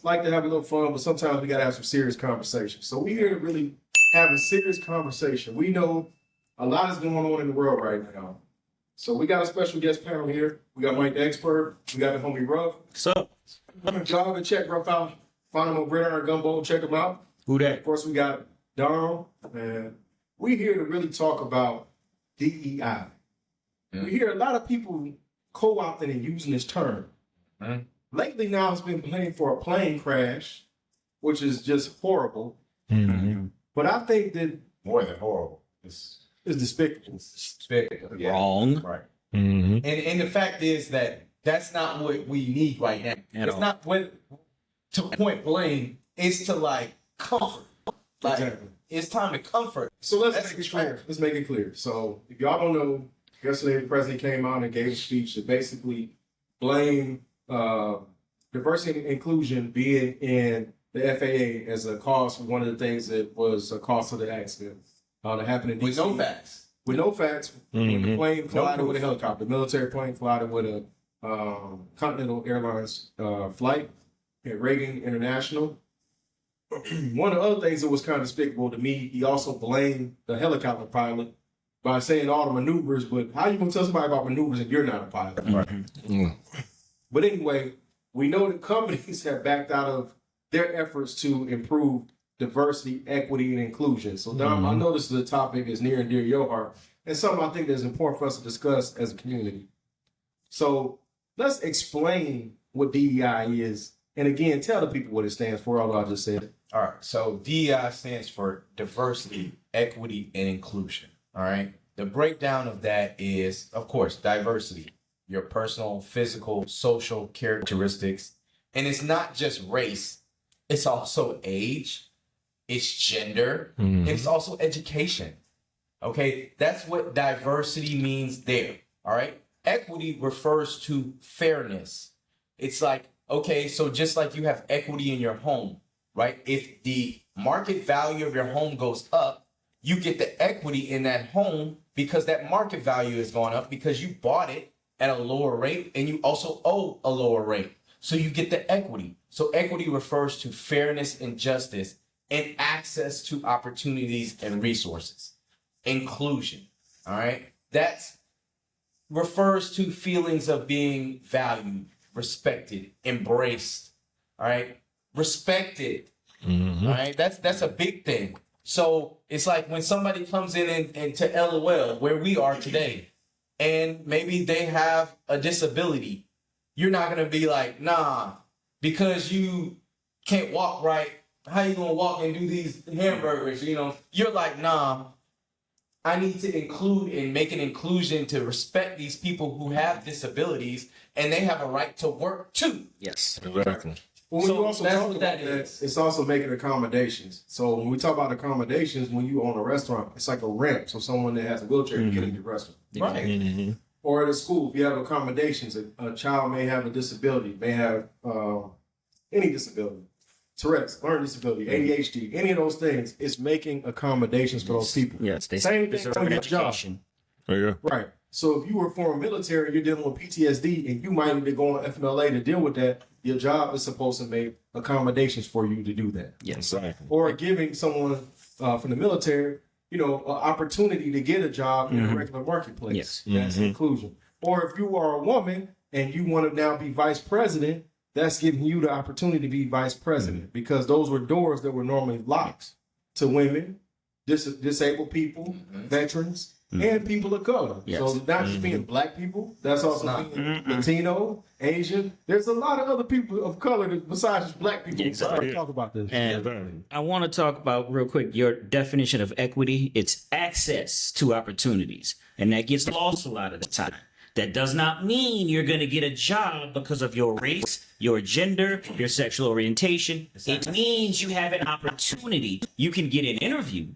like to have a little fun, but sometimes we got to have some serious conversation. So we're here to really have a serious conversation. We know a lot is going on in the world right now. So we got a special guest panel here. We got Mike the Expert. We got the homie Ruff. What's up? Y'all can check Ruff out. Find him on Gridiron Gumbo. Check him out. Who that? Of course, we got Dom. And we're here to really talk about DEI. We hear a lot of people co-opting and using this term. Lately now it's been blamed for a plane crash, which is just horrible. But I think that More than horrible. It's despicable. despicable. Yeah. Wrong. Right. Mm-hmm. And the fact is that that's not what we need right now. It's not what to point blame. It's to like comfort. Like Exactly. it's time to comfort. So let's That's make it the clear. truth. Let's make it clear. So if y'all don't know, yesterday the president came out and gave a speech that basically blamed diversity and inclusion being in the FAA as a cause for one of the things that was a cause of the accident that happened in DC. With no facts. With no facts, when the plane collided proof. with a helicopter, military plane collided with a Continental Airlines flight at Reagan International. One of the other things that was kind of despicable to me, he also blamed the helicopter pilot by saying all the maneuvers, but how you gonna tell somebody about maneuvers if you're not a pilot? Right. But anyway, we know that companies have backed out of their efforts to improve diversity, equity, and inclusion. So, Dom, I know this is a topic that's near and dear to your heart, and something I think that's important for us to discuss as a community. So, let's explain what DEI is, and again, tell the people what it stands for, although I just said it. All right. So DEI stands for diversity, equity, and inclusion. All right. The breakdown of that is, of course, diversity, your personal, physical, social characteristics. And it's not just race, it's also age, it's gender, and it's also education. Okay. That's what diversity means there. All right. Equity refers to fairness. It's like, okay, so just like you have equity in your home, right? If the market value of your home goes up, you get the equity in that home because that market value is going up because you bought it at a lower rate and you also owe a lower rate. So you get the equity. So equity refers to fairness and justice and access to opportunities and resources. Inclusion, all right? That refers to feelings of being valued, respected, embraced, all right? Respected, all right? That's a big thing. So it's like when somebody comes in and to LOL, where we are today, and maybe they have a disability, you're not gonna be like, nah, because you can't walk right, how you gonna walk and do these hamburgers, you know? You're like, nah, I need to include and make an inclusion to respect these people who have disabilities, and they have a right to work too. Yes. Exactly. Well, when So you also that's talk what about that that, is. it's also making accommodations. So when we talk about accommodations, when you own a restaurant, it's like a ramp. So someone that has a wheelchair can get in your restaurant. Right. Or at a school, if you have accommodations, a child may have a disability, may have any disability, Tourette's, learning disability, ADHD, any of those things. It's making accommodations for those people. Yes. They Same thing deserve on an your job. education. There you go. Right. So if you were former military, you're dealing with PTSD, and you might need to go on FMLA to deal with that. Your job is supposed to make accommodations for you to do that. Yes. Exactly. Or giving someone from the military, you know, an opportunity to get a job in the regular marketplace. Yes. That's inclusion. Or if you are a woman and you want to now be vice president, that's giving you the opportunity to be vice president because those were doors that were normally locked to women, disabled people, veterans, and people of color. Yes. So not just being black people, that's also being Latino, Asian. There's a lot of other people of color besides just black people. Exactly. Let's talk about this. And I want to talk about real quick your definition of equity. It's access to opportunities, and that gets lost a lot of the time. That does not mean you're going to get a job because of your race, your gender, your sexual orientation. It means you have an opportunity. You can get an interview,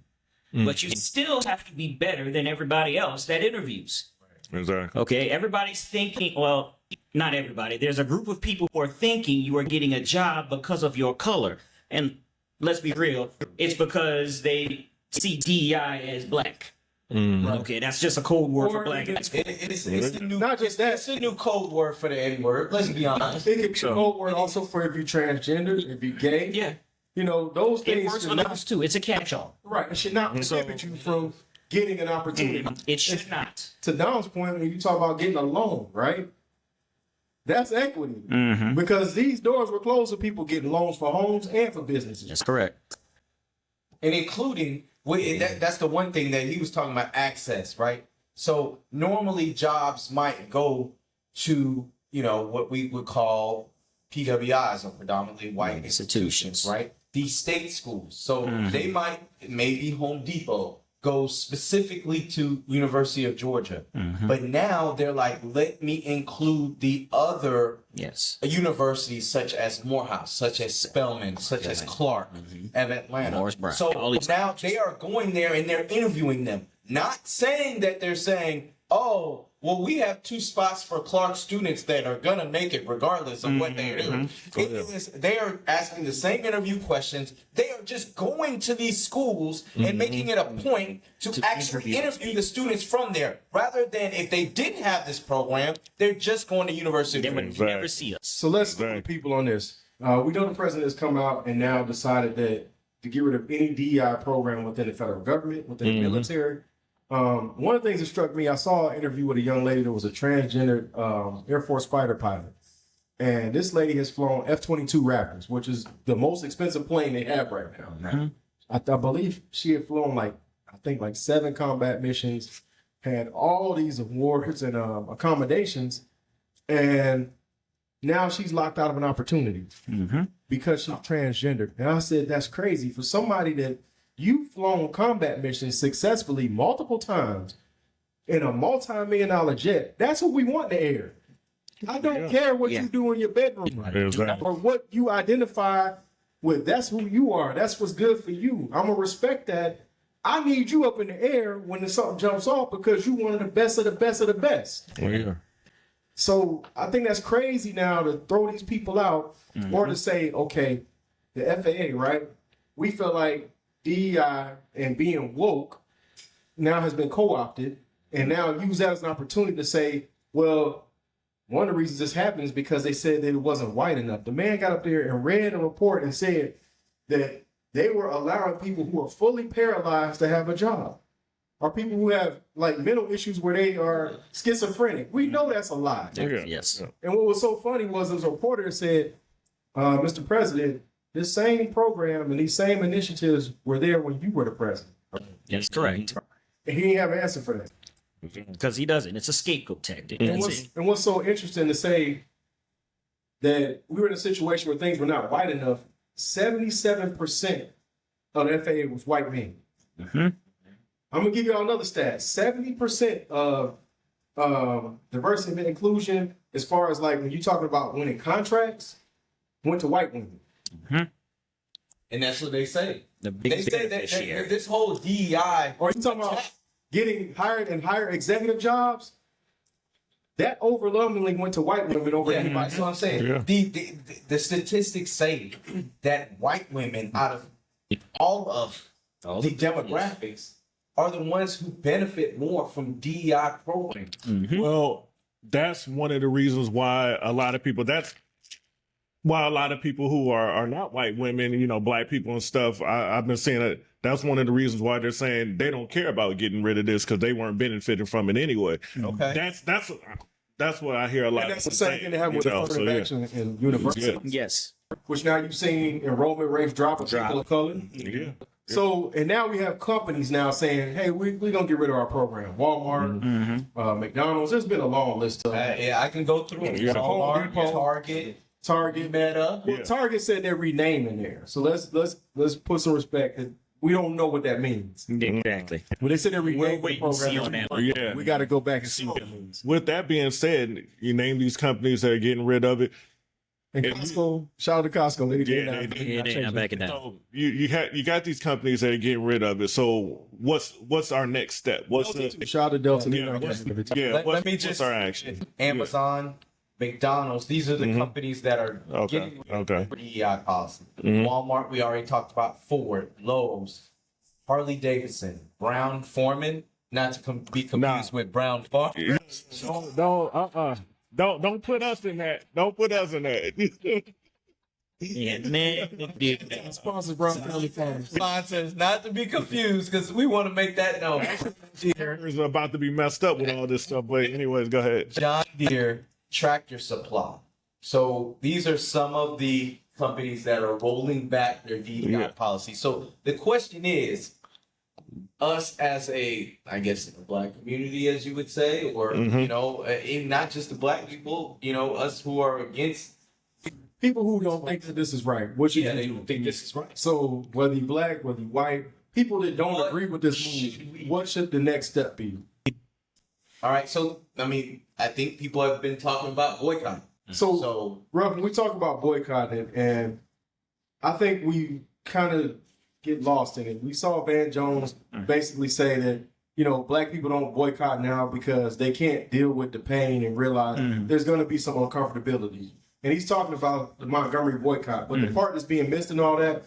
but you still have to be better than everybody else that interviews. Exactly. Okay, everybody's thinking, well, not everybody. There's a group of people who are thinking you are getting a job because of your color. And let's be real, it's because they see DEI as black. Okay, that's just a code word for Or black even- expert. It's the new, Not just that. it's the new code word for the N word. Let's be honest. It could be a code word also for if you're transgender, if you're gay. Yeah, You know, those it things works should for not, those too. It's a catch-all. right. It should not prohibit you from getting an opportunity. It should not. To Dom's point, when you talk about getting a loan, right? That's equity. Because these doors were closed to people getting loans for homes and for businesses. That's correct. And including that's the one thing that he was talking about, access, right? So normally jobs might go to, you know, what we would call PWIs, or predominantly white institutions, right? These state schools. So they might, maybe Home Depot goes specifically to University of Georgia. But now they're like, let me include the other Yes. universities such as Morehouse, such as Spelman, such as Clark of Atlanta. Morris Brown. So All these now they are going there and they're interviewing them. Not saying that they're saying, oh, well, we have 2 spots for Clark students that are going to make it regardless of what they do. They are asking the same interview questions. They are just going to these schools and making it a point to actually interview the students from there, rather than if they didn't have this program, they're just going to University They of would Georgia. never see us. So let's go to people on this. We know the president has come out and now decided that to get rid of any DEI program within the federal government, within the military. One of the things that struck me, I saw an interview with a young lady that was a transgender Air Force fighter pilot. And this lady has flown F-22 Raptors, which is the most expensive plane they have right now. I believe she had flown like 7 combat missions, had all these awards and accommodations, and now she's locked out of an opportunity because she's transgender. And I said, that's crazy for somebody that you've flown combat missions successfully multiple times in a multi-million-dollar jet. That's what we want in the air. I don't care what you do in your bedroom or what you identify with. That's who you are. That's what's good for you. I'm going to respect that. I need you up in the air when something jumps off because you're one of the best of the best of the best. So I think that's crazy now to throw these people out or to say, okay, the FAA, right? We feel like DEI and being woke now has been co-opted, and now use that as an opportunity to say, well, one of the reasons this happened is because they said that it wasn't white enough. The man got up there and read a report and said that they were allowing people who are fully paralyzed to have a job, or people who have like mental issues where they are schizophrenic. We know that's a lie. Yes. And what was so funny was there was a reporter that said, Mr. President, this same program and these same initiatives were there when you were the president. That's correct. And he didn't have an answer for that. Because he doesn't. It's a scapegoat tactic. And what's so interesting to say that we were in a situation where things were not white enough. 77% of the FAA was white men. I'm going to give you all another stat. 70% of diversity and inclusion, as far as like when you're talking about winning contracts, went to white women. And that's what they say. They say that this whole DEI, Or you talking about getting hired in higher executive jobs, that overwhelmingly went to white women over anybody. That's what I'm saying. The statistics say that white women, out of all of the demographics, are the ones who benefit more from DEI programs. Well, that's one of the reasons why a lot of people who are not white women, you know, black people and stuff, I've been saying that that's one of the reasons why they're saying they don't care about getting rid of this because they weren't benefiting from it anyway. Okay. That's what I hear a lot. And that's the same thing that happened with affirmative action in university, Yes. which now you've seen enrollment rates drop of people of color. So, and now we have companies now saying, hey, we're going to get rid of our program. Walmart, McDonald's, there's been a long list of I can go through it. Walmart, Target, Meta. Well, Target said they're renaming there. So let's put some respect. We don't know what that means. Exactly. When they said they're renaming the wait and see on program, that. we got to go back and see what it means. With that being said, you name these companies that are getting rid of it. And Costco, shout out to Costco. They're not backing down. So you got these companies that are getting rid of it. So what's our next step? Shout out to Delta. Let me just what's our action? Amazon, McDonald's, these are the companies that are getting DEI policy. Walmart, we already talked about. Ford, Lowe's, Harley Davidson, Brown Forman, not to be confused with brown farm. Don't put us in that. Don't put us in that. Yeah, man. Sponsors Brown Family Farms. Sponsors, not to be confused, because we want to make that known. Is about to be messed up with all this stuff. But anyways, go ahead. John Deere Tractor Supply. So these are some of the companies that are rolling back their DEI policy. So the question is, us as a, I guess, a black community, as you would say, or, you know, not just the black people, you know, us who are against. People who don't think that this is right. What you They don't think this is right. So whether you're black, whether you're white, people that don't agree with this move, what should the next step be? All right. So, I mean, I think people have been talking about boycotting. So Ruff, when we talk about boycotting, and I think we kind of get lost in it. We saw Van Jones basically say that, you know, black people don't boycott now because they can't deal with the pain and realize there's going to be some uncomfortability. And he's talking about the Montgomery boycott. But the part that's being missed and all that,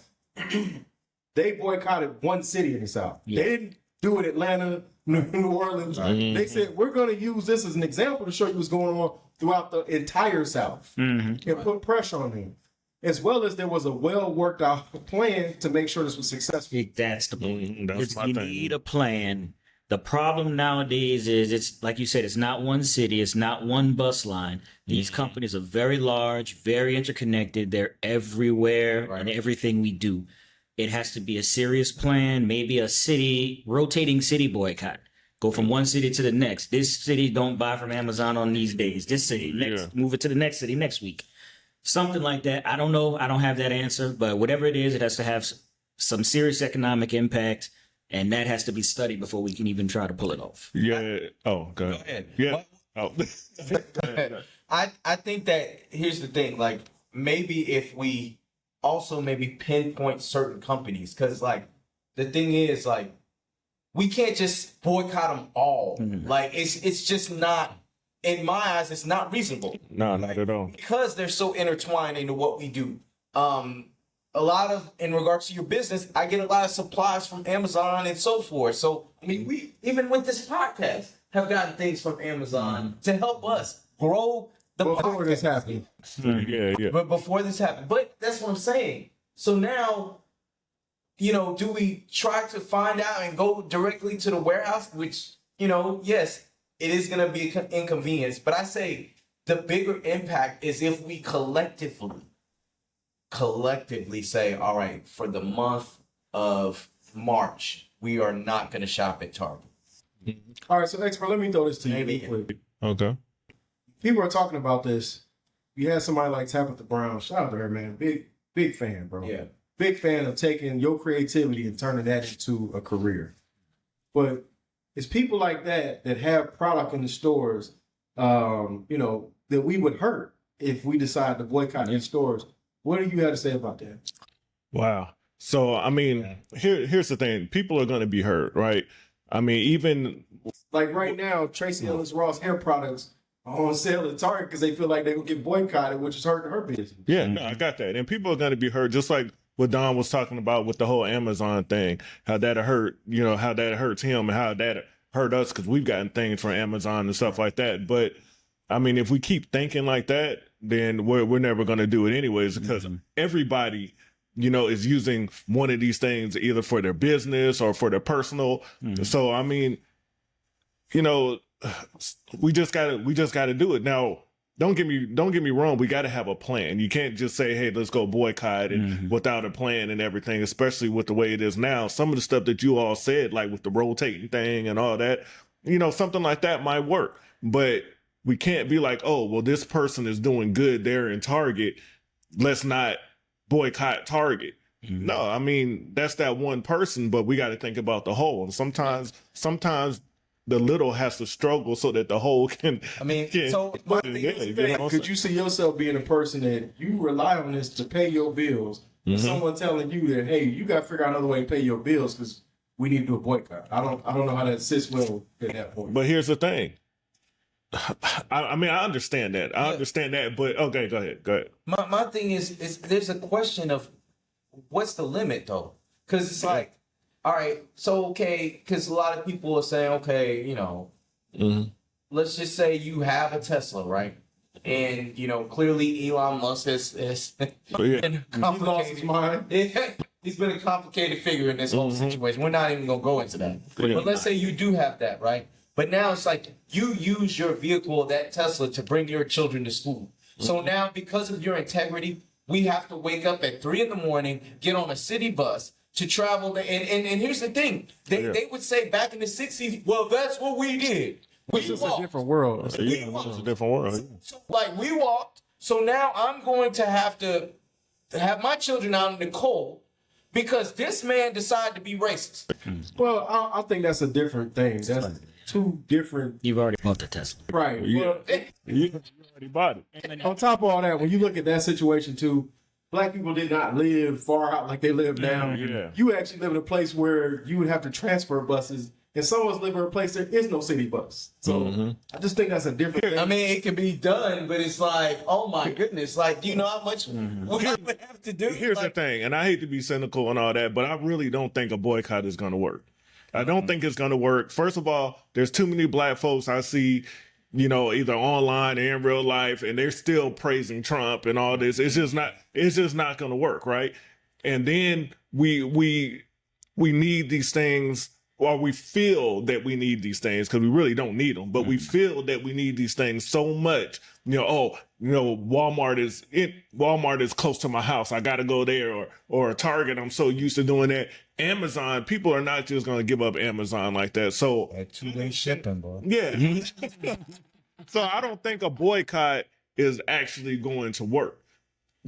they boycotted one city in the South. Yeah. They didn't do it Atlanta, New Orleans. They said, we're going to use this as an example to show you what's going on throughout the entire South and put pressure on them. As well as there was a well worked out plan to make sure this was successful. That's the point. That's my You thing. need a plan. The problem nowadays is it's like you said, it's not one city, it's not one bus line. These companies are very large, very interconnected. They're everywhere and everything we do. It has to be a serious plan, maybe a rotating city boycott. Go from one city to the next. This city don't buy from Amazon on these days. This city, move it to the next city next week. Something like that. I don't know. I don't have that answer, but whatever it is, it has to have some serious economic impact. And that has to be studied before we can even try to pull it off. Yeah. Oh, go ahead. Yeah. Oh. I think that here's the thing, like maybe if we also maybe pinpoint certain companies, because like the thing is like we can't just boycott them all. Like it's just not, in my eyes, it's not reasonable. No, not at all. Because they're so intertwined into what we do. A lot of, in regards to your business, I get a lot of supplies from Amazon and so forth. So, I mean, we, even with this podcast, have gotten things from Amazon to help us grow the Before podcast. this happened. Yeah. But before this happened. But that's what I'm saying. So now, you know, do we try to find out and go directly to the warehouse? Which, you know, yes, it is going to be an inconvenience. But I say the bigger impact is if we collectively say, all right, for the month of March, we are not going to shop at Target. All right, so expert, let me throw this to you real quick. Okay. People are talking about this. You had somebody like Tabitha Brown. Shout out to her, man. Big fan, bro. Yeah. Big fan of taking your creativity and turning that into a career. But it's people like that that have product in the stores, you know, that we would hurt if we decide to boycott in stores. What do you have to say about that? Wow. So, I mean, here's the thing. People are going to be hurt, right? I mean, even Like right now, Tracy Ellis Ross hair products are on sale at Target because they feel like they're going to get boycotted, which is hurting her business. yeah, no, I got that. And people are going to be hurt, just like what Don was talking about with the whole Amazon thing, how that hurt, you know, how that hurts him and how that hurt us because we've gotten things from Amazon and stuff like that. But I mean, if we keep thinking like that, then we're never going to do it anyways because everybody, you know, is using one of these things either for their business or for their personal. So, I mean, you know, we just gotta do it. Now, don't get me wrong. We got to have a plan. You can't just say, hey, let's go boycott and without a plan and everything, especially with the way it is now. Some of the stuff that you all said, like with the rotating thing and all that, you know, something like that might work, but we can't be like, oh, well, this person is doing good there in Target. Let's not boycott Target. No, I mean, that's that one person, but we got to think about the whole. And sometimes the little has to struggle so that the whole can. I mean, so But know, could you see yourself being a person that you rely on this to pay your bills? Someone telling you that, hey, you got to figure out another way to pay your bills because we need to do a boycott. I don't know how that sits well at that point. But here's the thing. I mean, I understand that. I understand that, but okay, go ahead. my thing is there's a question of what's the limit though? Because it's like all right, so okay, because a lot of people are saying, okay, let's just say you have a Tesla, right? And clearly Elon Musk has been He lost his mind. He's been a complicated figure in this whole situation. We're not even gonna go into that. But let's say you do have that, right? But now it's like you use your vehicle, that Tesla, to bring your children to school. So now, because of your integrity, we have to wake up at 3 a.m, get on a city bus to travel. And here's the thing: they would say back in the '60s, well, that's what we did. It's just a different world. It's a different world. So, like, we walked. So now I'm going to have my children out in the cold because this man decided to be racist. Well, I think that's a different thing. That's two different. You've already bought the Tesla. Right. Well, You already bought it. on top of all that, when you look at that situation too, black people did not live far out like they live now. Yeah. You actually live in a place where you would have to transfer buses, and some of us live in a place there is no city bus. So I just think that's a different thing. I mean, it can be done, but it's like, oh my goodness, like, do you know how much we would have to do? Here's the thing, and I hate to be cynical and all that, but I really don't think a boycott is going to work. I don't think it's going to work. First of all, there's too many black folks I see, either online or in real life, and they're still praising Trump and all this. It's just not going to work, right? And then we need these things, or we feel that we need these things because we really don't need them, but we feel that we need these things so much. Walmart is close to my house. I got to go there, or Target. I'm so used to doing that. Amazon, people are not just going to give up Amazon like that. So At 2-day shipping, bro. yeah. So I don't think a boycott is actually going to work.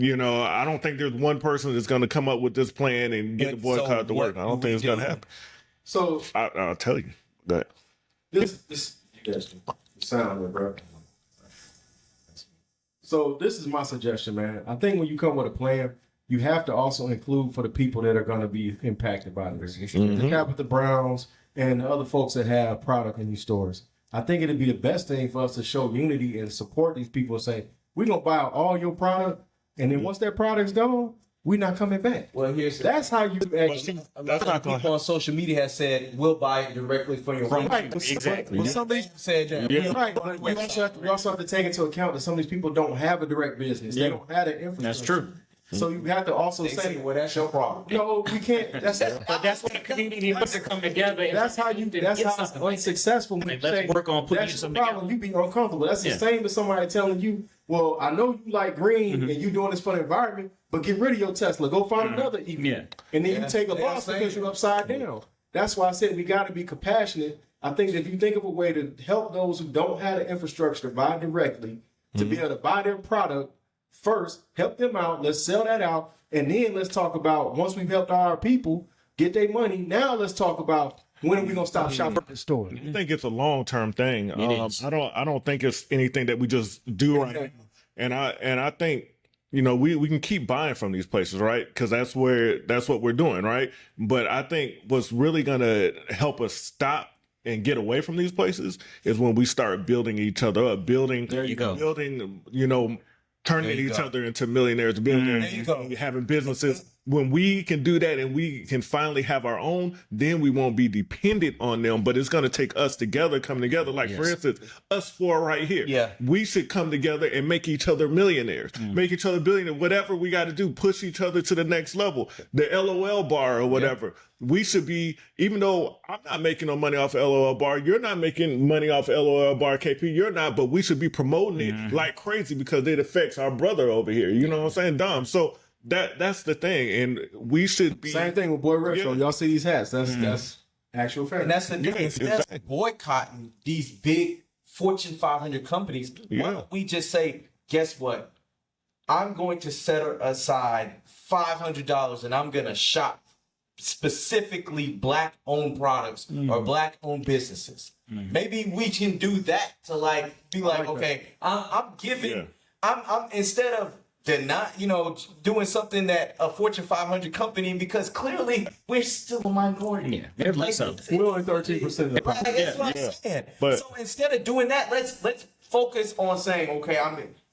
I don't think there's one person that's going to come up with this plan and get the boycott to work. I don't think it's going to happen. So I'll tell you that. this sound, bro. So this is my suggestion, man. I think when you come with a plan, you have to also include for the people that are going to be impacted by this. The Tabitha Browns and the other folks that have product in these stores. I think it'd be the best thing for us to show unity and support these people and say, we're going to buy all your product, and then once that product's gone, we're not coming back. Well, That's how you actually. That's not people on social media have said, we'll buy it directly from your Right, Exactly. But some of these said that. Yeah. right. But we also have to take into account that some of these people don't have a direct business. They don't have the infrastructure. That's true. So you have to also say, well, that's your problem. no, we can't. But that's what the community wants to come together. And That's how it's unsuccessful. When you Let's say, work on putting that's the something problem. You be uncomfortable. That's the Yeah. same as somebody telling you, well, I know you like green and you doing this for the environment, but get rid of your Tesla. Go find another EV. Yeah. And then Yeah. you take a Yeah, loss same. because you're upside down. That's why I said we got to be compassionate. I think that if you think of a way to help those who don't have the infrastructure to buy directly, to be able to buy their product first, help them out. Let's sell that out. And then let's talk about, once we've helped our people get their money, now let's talk about when are we going to stop shopping at the store. I think it's a long-term thing. is. I don't think it's anything that we just do right now. And I think, we can keep buying from these places, right? Because that's what we're doing, right? But I think what's really going to help us stop and get away from these places is when we start building each other up, building, turning each other into millionaires, building, having businesses. When we can do that and we can finally have our own, then we won't be dependent on them. But it's going to take us together, coming together. Like, for instance, us four right here. Yeah. We should come together and make each other millionaires, make each other billionaires, whatever we got to do, push each other to the next level. The LOL bar or whatever. We should be, even though I'm not making no money off LOL bar, you're not making money off LOL bar, KP, you're not, but we should be promoting it like crazy because it affects our brother over here. You know what I'm saying, Dom? So that's the thing, and we should be Same thing with Boy Retro. Y'all see these hats? That's actual fact. And that's the thing. Instead of boycotting these big Fortune 500 companies, why don't we just say, guess what? I'm going to set aside $500 and I'm going to shop specifically black-owned products or black-owned businesses. Maybe we can do that to be like, okay, I'm giving, I'm instead of doing something that a Fortune 500 company, because clearly we're still a minority. Yeah, there's less of it. We're only 13% of the Right, that's what I'm saying. But- so instead of doing that, let's focus on saying, okay,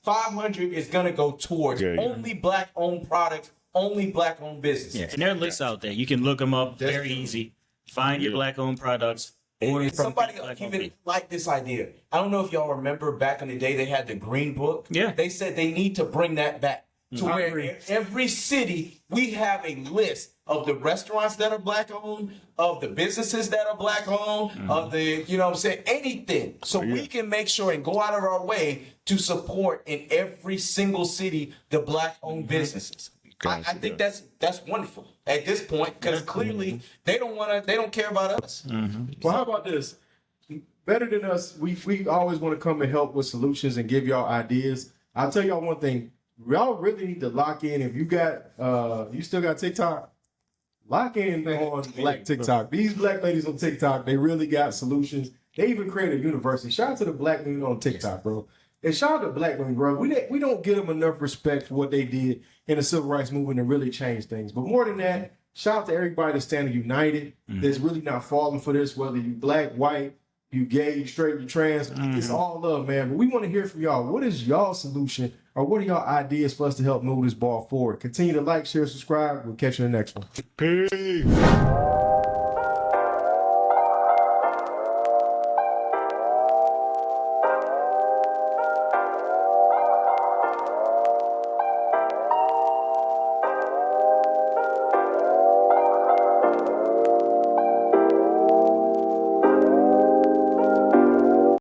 500 is gonna go towards only black-owned products, only black-owned businesses. Yeah, and there are lists out there. You can look them up. Very easy. Find your black-owned products. Order And from somebody black-owned even like this idea. I don't know if y'all remember back in the day they had the Green Book. Yeah. They said they need to bring that back to I where agree. in every city we have a list of the restaurants that are black owned, of the businesses that are black owned, of the, you know what I'm saying, anything. So we can make sure and go out of our way to support in every single city the black owned businesses. I think that's wonderful at this point, because clearly they don't care about us. Well, how about this? Better than us, we always want to come and help with solutions and give y'all ideas. I'll tell y'all one thing. Y'all really need to lock in. If you got, you still got TikTok, lock in on Black TikTok. These black ladies on TikTok, they really got solutions. They even created a university. Shout out to the black women on TikTok, bro. And shout out to black women, bro. We don't give them enough respect for what they did in the civil rights movement and really change things. But more than that, shout out to everybody that's standing united. That's really not falling for this, whether you black, white, you gay, you straight, you trans. It's all love, man. But we want to hear from y'all. What is y'all solution, or what are y'all ideas for us to help move this ball forward? Continue to like, share, subscribe. We'll catch you in the next one. Peace.